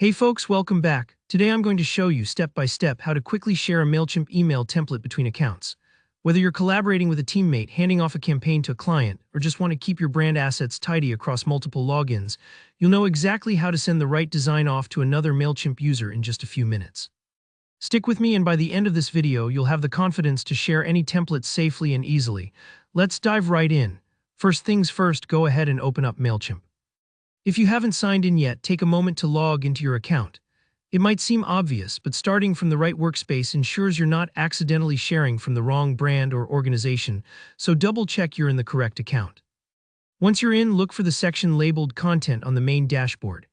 Hey folks, welcome back. Today I'm going to show you step by step how to quickly share a Mailchimp email template between accounts. Whether you're collaborating with a teammate, handing off a campaign to a client, or just want to keep your brand assets tidy across multiple logins, you'll know exactly how to send the right design off to another Mailchimp user in just a few minutes. Stick with me, and by the end of this video, you'll have the confidence to share any template safely and easily. Let's dive right in. First things first, go ahead and open up Mailchimp. If you haven't signed in yet, take a moment to log into your account. It might seem obvious, but starting from the right workspace ensures you're not accidentally sharing from the wrong brand or organization, so double-check you're in the correct account. Once you're in, look for the section labeled Content on the main dashboard.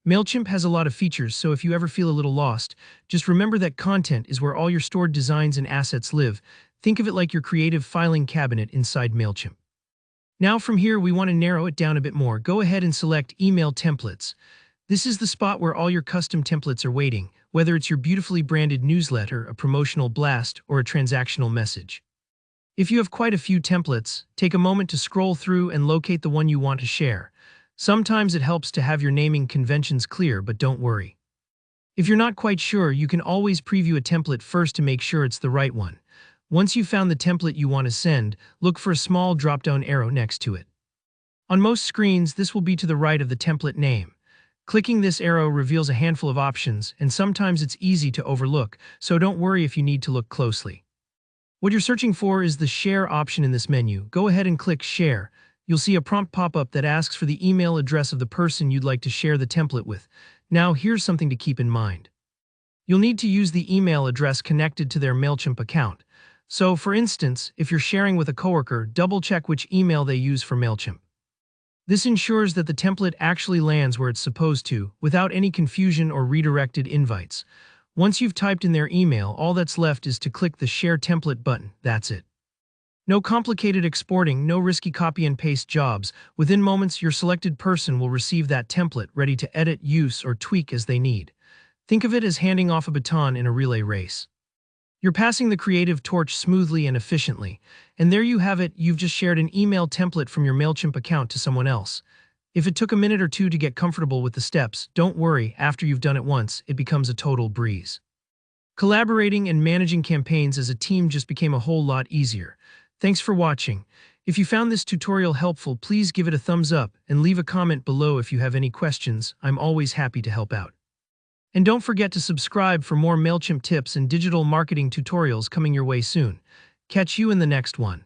Mailchimp has a lot of features, so if you ever feel a little lost, just remember that content is where all your stored designs and assets live. Think of it like your creative filing cabinet inside Mailchimp. Now from here, we want to narrow it down a bit more. Go ahead and select Email Templates. This is the spot where all your custom templates are waiting, whether it's your beautifully branded newsletter, a promotional blast, or a transactional message. If you have quite a few templates, take a moment to scroll through and locate the one you want to share. Sometimes it helps to have your naming conventions clear, but don't worry. If you're not quite sure, you can always preview a template first to make sure it's the right one. Once you've found the template you want to send, look for a small drop-down arrow next to it. On most screens, this will be to the right of the template name. Clicking this arrow reveals a handful of options, and sometimes it's easy to overlook, so don't worry if you need to look closely. What you're searching for is the Share option in this menu. Go ahead and click Share. You'll see a prompt pop up that asks for the email address of the person you'd like to share the template with. Now, here's something to keep in mind. You'll need to use the email address connected to their Mailchimp account. So, for instance, if you're sharing with a coworker, double-check which email they use for Mailchimp. This ensures that the template actually lands where it's supposed to, without any confusion or redirected invites. Once you've typed in their email, all that's left is to click the Share Template button. That's it. No complicated exporting, no risky copy and paste jobs. Within moments, your selected person will receive that template ready to edit, use, or tweak as they need. Think of it as handing off a baton in a relay race. You're passing the creative torch smoothly and efficiently, and there you have it. You've just shared an email template from your Mailchimp account to someone else. If it took a minute or two to get comfortable with the steps, don't worry, after you've done it once, it becomes a total breeze. Collaborating and managing campaigns as a team just became a whole lot easier. Thanks for watching. If you found this tutorial helpful, please give it a thumbs up and leave a comment below if you have any questions. I'm always happy to help out. And don't forget to subscribe for more Mailchimp tips and digital marketing tutorials coming your way soon. Catch you in the next one.